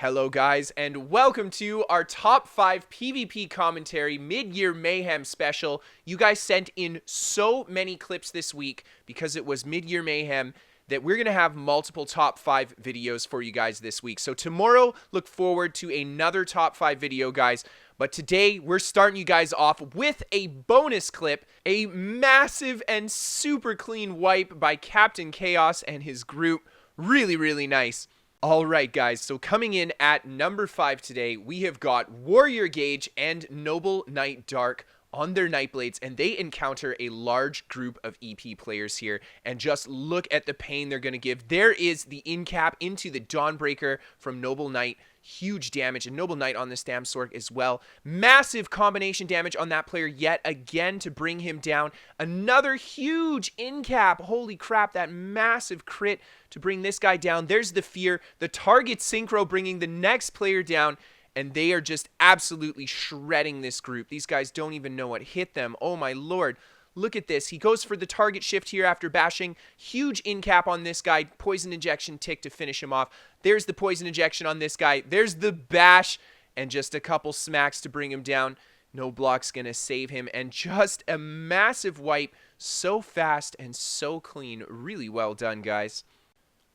Hello guys, and welcome to our top 5 PvP commentary mid-year Mayhem special. You guys sent in so many clips this week because it was mid-year Mayhem that we're going to have multiple top 5 videos for you guys this week. So tomorrow, look forward to another top 5 video, guys. But today, we're starting you guys off with a bonus clip, a massive and super clean wipe by Captain Chaos and his group. Really nice. Alright guys, so coming in at number 5 today, we have got Warrior Gage and Noble Knight Dark on their Nightblades, and they encounter a large group of EP players here, and just look at the pain they're going to give. There is the in-cap into the Dawnbreaker from Noble Knight. Huge damage, and Noble Knight on this damn Sork as well. Massive combination damage on that player yet again to bring him down. Another huge in-cap. Holy crap, that massive crit to bring this guy down. There's the fear. The target synchro bringing the next player down, and they are just absolutely shredding this group. These guys don't even know what hit them. Oh my lord. Look at this. He goes for the target shift here after bashing. Huge in-cap on this guy. Poison injection tick to finish him off. There's the poison injection on this guy. There's the bash. And just a couple smacks to bring him down. No block's going to save him. And just a massive wipe. So fast and so clean. Really well done, guys.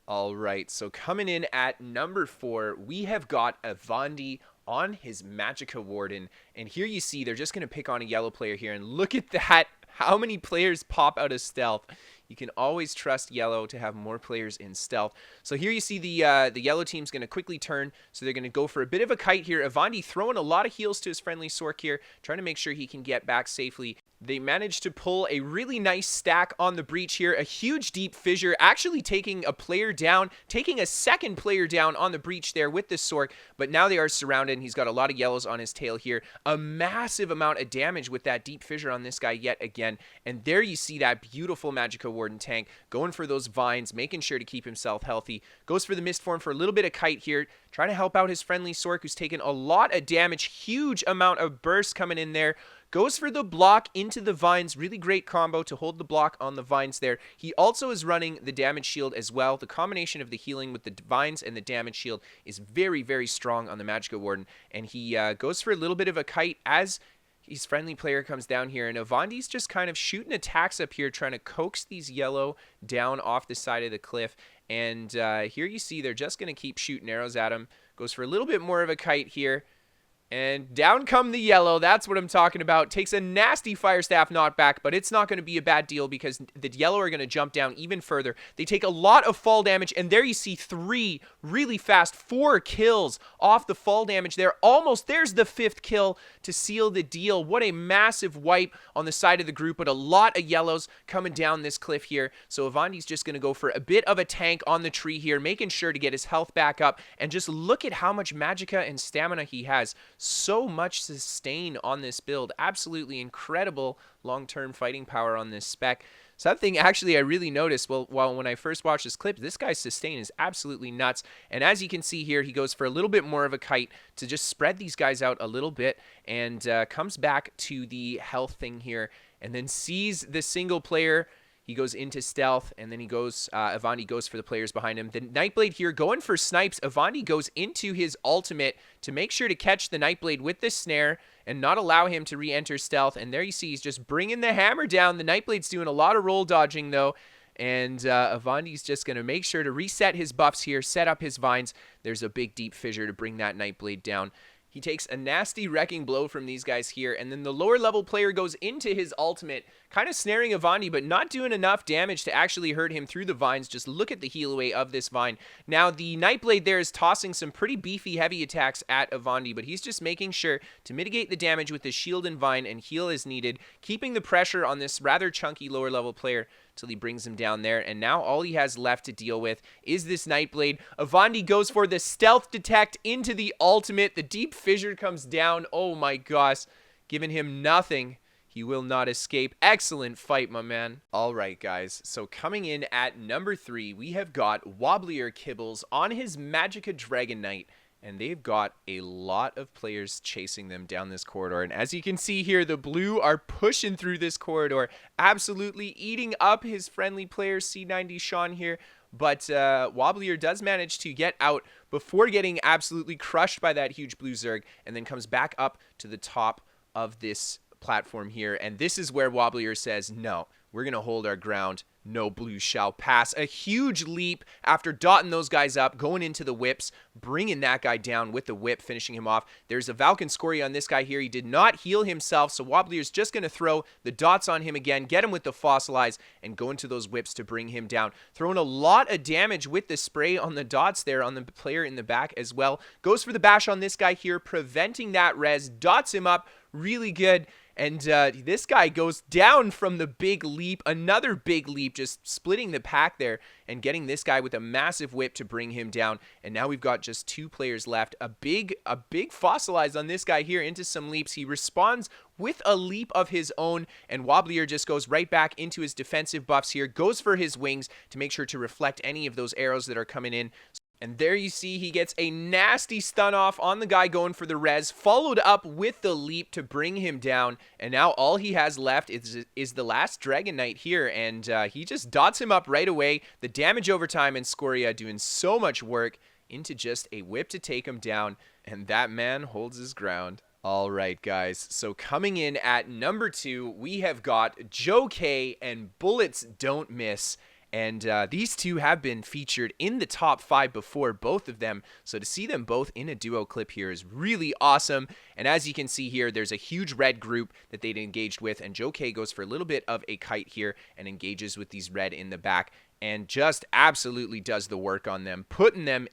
Alright, so coming in at number 4, we have got Avandi on his Magicka Warden. And here you see they're just going to pick on a yellow player here. And look at that. How many players pop out of stealth? You can always trust yellow to have more players in stealth. So here you see the yellow team's going to quickly turn. So they're going to go for a bit of a kite here. Avandi throwing a lot of heals to his friendly Sork here, trying to make sure he can get back safely. They managed to pull a really nice stack on the breach here. A huge deep fissure, actually taking a player down, taking a second player down on the breach there with the Sork. But now they are surrounded, and he's got a lot of yellows on his tail here. A massive amount of damage with that deep fissure on this guy yet again. And there you see that beautiful Magicka Warden tank going for those vines, making sure to keep himself healthy. Goes for the mist form for a little bit of kite here, trying to help out his friendly Sork, who's taken a lot of damage. Huge amount of burst coming in there. Goes for the block into the vines. Really great combo to hold the block on the vines there. He also is running the damage shield as well. The combination of the healing with the vines and the damage shield is very strong on the Magicka Warden. And he goes for a little bit of a kite as his friendly player comes down here. And Avandi's just kind of shooting attacks up here, trying to coax these yellow down off the side of the cliff. And here you see they're just going to keep shooting arrows at him. Goes for a little bit more of a kite here. And down come the yellow. That's what I'm talking about. Takes a nasty Fire Staff knockback, but it's not going to be a bad deal because the yellow are going to jump down even further. They take a lot of fall damage, and there you see 3 really fast, 4 kills off the fall damage there. Almost, there's the 5th kill to seal the deal. What a massive wipe on the side of the group, but a lot of yellows coming down this cliff here. So Avandi's just going to go for a bit of a tank on the tree here, making sure to get his health back up. And just look at how much Magicka and stamina he has. So much sustain on this build. Absolutely incredible long-term fighting power on this spec. Something actually I really noticed when I first watched this clip, this guy's sustain is absolutely nuts. And as you can see here, he goes for a little bit more of a kite to just spread these guys out a little bit, and comes back to the health thing here, and then sees the single player. He goes into stealth, and then he goes, Avandi goes for the players behind him. The Nightblade here going for snipes. Avandi goes into his ultimate to make sure to catch the Nightblade with the snare and not allow him to re-enter stealth. And there you see he's just bringing the hammer down. The Nightblade's doing a lot of roll dodging, though. And Avandi's just going to make sure to reset his buffs here, set up his vines. There's a big deep fissure to bring that Nightblade down. He takes a nasty wrecking blow from these guys here, and then the lower level player goes into his ultimate, kind of snaring Avandi, but not doing enough damage to actually hurt him through the vines. Just look at the heal away of this vine. Now, the Nightblade there is tossing some pretty beefy heavy attacks at Avandi, but he's just making sure to mitigate the damage with his shield and vine and heal as needed, keeping the pressure on this rather chunky lower level player till he brings him down there. And now all he has left to deal with is this Nightblade. Avandi goes for the stealth detect into the ultimate. The deep fissure comes down. Oh my gosh, giving him nothing. He will not escape. Excellent fight, my man. All right, guys. So coming in at number 3, we have got WobblierKibbles on his Magicka Dragon Knight. And they've got a lot of players chasing them down this corridor. And as you can see here, the blue are pushing through this corridor, absolutely eating up his friendly player, C90 Sean here. but Wobblier does manage to get out before getting absolutely crushed by that huge blue Zerg, and then comes back up to the top of this platform here. And this is where Wobblier says, no, we're going to hold our ground. No blue shall pass. A huge leap after dotting those guys up, going into the whips, bringing that guy down with the whip, finishing him off. There's a Valken Scoria on this guy here. He did not heal himself, so Wobblier's just going to throw the dots on him again, get him with the fossilize, and go into those whips to bring him down. Throwing a lot of damage with the spray on the dots there on the player in the back as well. Goes for the bash on this guy here, preventing that res, dots him up really good. And this guy goes down from the big leap, another big leap, just splitting the pack there and getting this guy with a massive whip to bring him down. And now we've got just 2 players left. A big fossilize on this guy here into some leaps. He responds with a leap of his own, and Wobblier just goes right back into his defensive buffs here, goes for his wings to make sure to reflect any of those arrows that are coming in. And there you see he gets a nasty stun off on the guy going for the res, followed up with the leap to bring him down. And now all he has left is the last Dragon Knight here, and he just dots him up right away. The damage over time, and Scoria doing so much work into just a whip to take him down, and that man holds his ground. All right, guys, so coming in at number 2, we have got Jokaiye and BulletzDontMiss. And these two have been featured in the top 5 before, both of them. So to see them both in a duo clip here is really awesome. And as you can see here, there's a huge red group that they'd engaged with. And Jokaiye goes for a little bit of a kite here and engages with these red in the back. And just absolutely does the work on them, putting them,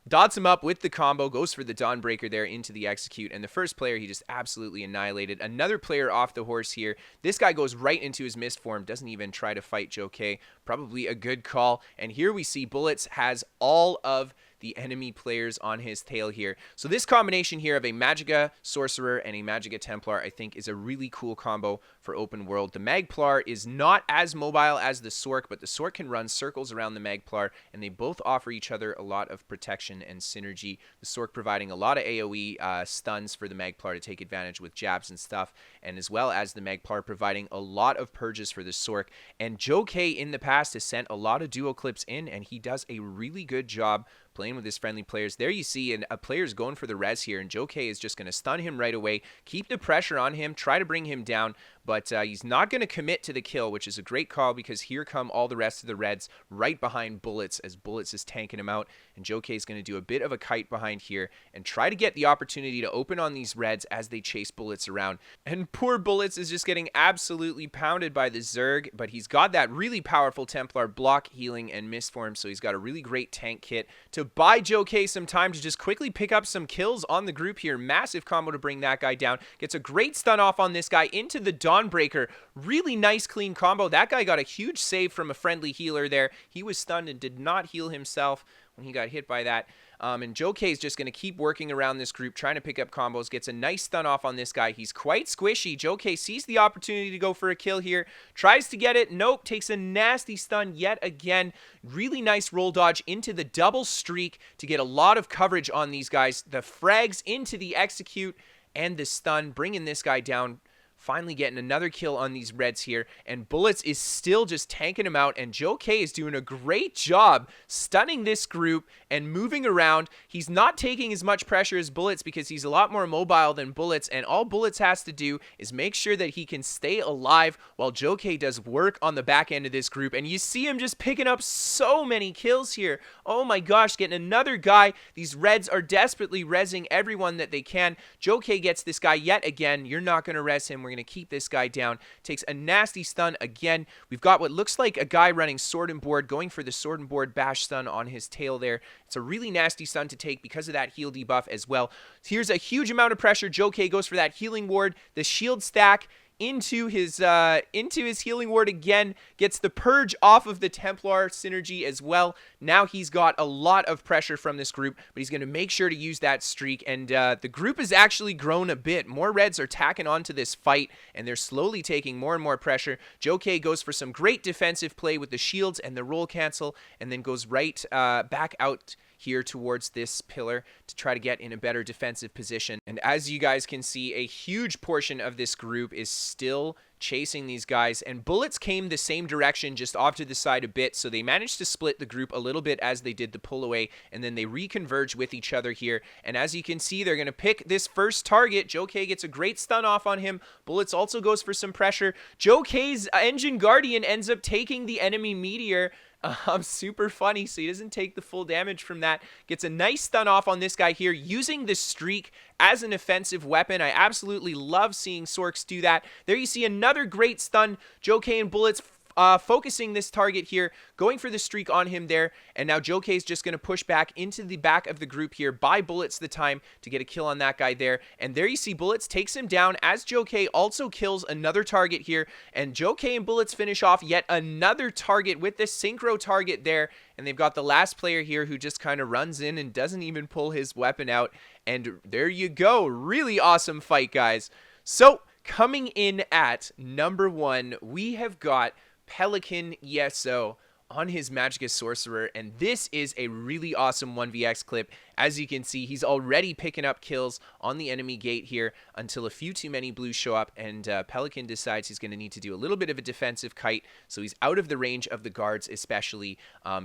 dots him up with the combo, goes for the Dawnbreaker there into the execute, and the first player he just absolutely annihilated. Another player off the horse here. This guy goes right into his mist form, doesn't even try to fight Jokaiye. Probably a good call. And here we see Bullets has all of the enemy players on his tail here. So this combination here of a Magicka Sorcerer and a Magicka Templar, I think, is a really cool combo for open world. The Magplar is not as mobile as the Sork, but the Sork can run circles around the Magplar, and they both offer each other a lot of protection and synergy. The Sork providing a lot of AoE stuns for the Magplar to take advantage with jabs and stuff, and as well as the Magplar providing a lot of purges for the Sork. And Jokaiye in the past has sent a lot of duo clips in, and he does a really good job playing with his friendly players. There you see a player's going for the res here, and Jokaiye is just going to stun him right away, keep the pressure on him, try to bring him down, but he's not going to commit to the kill, which is a great call because here come all the rest of the reds right behind Bullets as Bullets is tanking him out, and Jokaiye is going to do a bit of a kite behind here and try to get the opportunity to open on these reds as they chase Bullets around. And poor Bullets is just getting absolutely pounded by the Zerg, but he's got that really powerful Templar block, healing, and mist form, so he's got a really great tank kit to buy Jokaiye some time to just quickly pick up some kills on the group here. Massive combo to bring that guy down. Gets a great stun off on this guy into the Dawnbreaker. Really nice clean combo. That guy got a huge save from a friendly healer there. He was stunned and did not heal himself when he got hit by that. And Jokaiye is just going to keep working around this group, trying to pick up combos. Gets a nice stun off on this guy. He's quite squishy. Jokaiye sees the opportunity to go for a kill here. Tries to get it. Nope. Takes a nasty stun yet again. Really nice roll dodge into the double streak to get a lot of coverage on these guys. The frags into the execute and the stun, bringing this guy down. Finally getting another kill on these reds here, and Bullets is still just tanking him out, and Jokaiye is doing a great job stunning this group and moving around. He's not taking as much pressure as Bullets because he's a lot more mobile than Bullets, and all Bullets has to do is make sure that he can stay alive while Jokaiye does work on the back end of this group. And you see him just picking up so many kills here. Oh my gosh, getting another guy. These reds are desperately rezzing everyone that they can. Jokaiye gets this guy yet again. You're not going to res him. We're going to keep this guy down. Takes a nasty stun again. We've got what looks like a guy running Sword and Board, going for the Sword and Board bash stun on his tail there. It's a really nasty stun to take because of that heal debuff as well. Here's a huge amount of pressure. Jokaiye goes for that healing ward. The shield stack into his healing ward again, gets the purge off of the Templar synergy as well. Now he's got a lot of pressure from this group, but he's going to make sure to use that streak, and the group has actually grown a bit. More reds are tacking onto this fight, and they're slowly taking more and more pressure. Jokaiye goes for some great defensive play with the shields and the roll cancel, and then goes right back out here towards this pillar to try to get in a better defensive position. And as you guys can see, a huge portion of this group is still chasing these guys, and bullets came the same direction, just off to the side a bit, so they managed to split the group a little bit as they did the pull away, and then they reconverge with each other here. And as you can see, they're going to pick this first target. Jokaiye gets a great stun off on him. Bullets also goes for some pressure. Jokaiye's Engine Guardian ends up taking the enemy meteor. Super funny, so he doesn't take the full damage from that. Gets a nice stun off on this guy here, using the streak as an offensive weapon. I absolutely love seeing Sorks do that. There you see another great stun. Jokaiye and Bullets focusing this target here, going for the streak on him there, and now Jokaiye's just going to push back into the back of the group here, buy Bullets the time to get a kill on that guy there, and there you see Bullets takes him down as Jokaiye also kills another target here, and Jokaiye and Bullets finish off yet another target with this synchro target there, and they've got the last player here who just kind of runs in and doesn't even pull his weapon out, and there you go. Really awesome fight, guys. So, coming in at number 1, we have got Pelican ESO on his Magicka Sorcerer, and this is a really awesome 1vx clip. As you can see, he's already picking up kills on the enemy gate here until a few too many blues show up, and Pelican decides he's going to need to do a little bit of a defensive kite, so he's out of the range of the guards, especially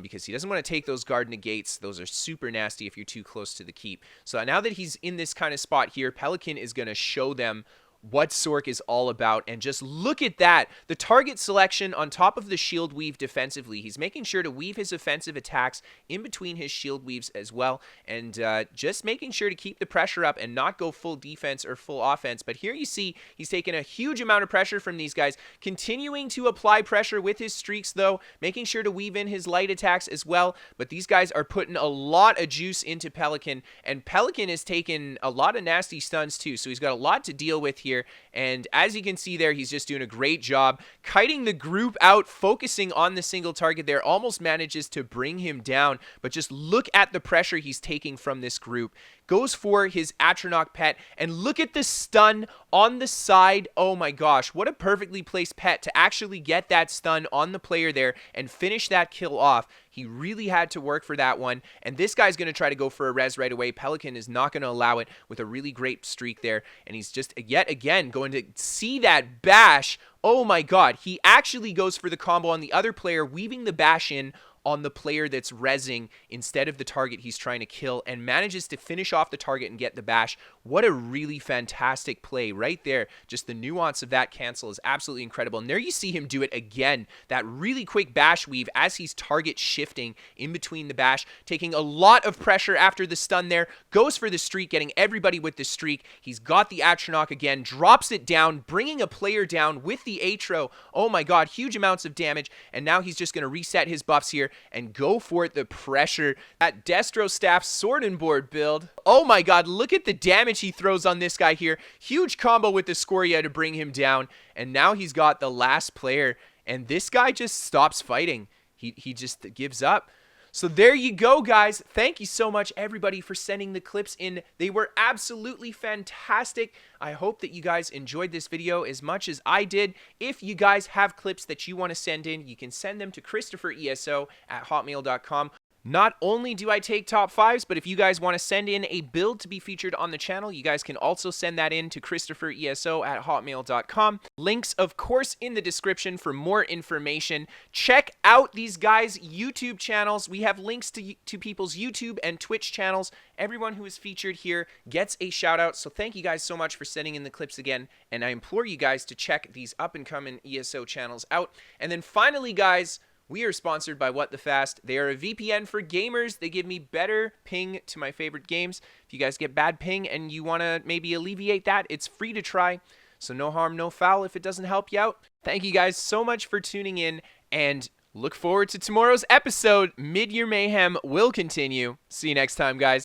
because he doesn't want to take those guard negates. Those are super nasty if you're too close to the keep. So now that he's in this kind of spot here, Pelican is going to show them what Sork is all about, and just look at that. The target selection on top of the shield weave defensively. He's making sure to weave his offensive attacks in between his shield weaves as well, and just making sure to keep the pressure up and not go full defense or full offense. But here you see he's taken a huge amount of pressure from these guys, continuing to apply pressure with his streaks though, making sure to weave in his light attacks as well. But these guys are putting a lot of juice into Pelican, and Pelican has taken a lot of nasty stuns too, so he's got a lot to deal with here. And as you can see there, he's just doing a great job kiting the group out, focusing on the single target there. Almost manages to bring him down, but just look at the pressure he's taking from this group. Goes for his Atronach pet, and look at the stun on the side. Oh my gosh, what a perfectly placed pet to actually get that stun on the player there and finish that kill off. He really had to work for that one, and this guy's going to try to go for a res right away. Pelican is not going to allow it with a really great streak there, and he's just yet again going to see that bash. Oh my god, he actually goes for the combo on the other player, weaving the bash in on the player that's rezzing instead of the target he's trying to kill, and manages to finish off the target and get the bash. What a really fantastic play right there. Just the nuance of that cancel is absolutely incredible. And there you see him do it again. That really quick bash weave as he's target shifting in between the bash, taking a lot of pressure after the stun there. Goes for the streak, getting everybody with the streak. He's got the Atronach again, drops it down, bringing a player down with the Atro. Oh my god, huge amounts of damage. And now he's just going to reset his buffs here and go for it, the pressure. That Destro Staff Sword and Board build. Oh my god, look at the damage he throws on this guy here. Huge combo with the Scoria to bring him down. And now he's got the last player, and this guy just stops fighting. He just gives up. So there you go, guys. Thank you so much, everybody, for sending the clips in. They were absolutely fantastic. I hope that you guys enjoyed this video as much as I did. If you guys have clips that you want to send in, you can send them to KristoferESO@hotmail.com. Not only do I take top 5s, but if you guys want to send in a build to be featured on the channel, you guys can also send that in to KristoferESO@hotmail.com. Links, of course, in the description for more information. Check out these guys' YouTube channels. We have links to people's YouTube and Twitch channels. Everyone who is featured here gets a shout out. So thank you guys so much for sending in the clips again. And I implore you guys to check these up-and-coming ESO channels out. And then finally, guys, we are sponsored by What the Fast. They are a VPN for gamers. They give me better ping to my favorite games. If you guys get bad ping and you want to maybe alleviate that, it's free to try. So no harm, no foul if it doesn't help you out. Thank you guys so much for tuning in, and look forward to tomorrow's episode. Mid-Year Mayhem will continue. See you next time, guys.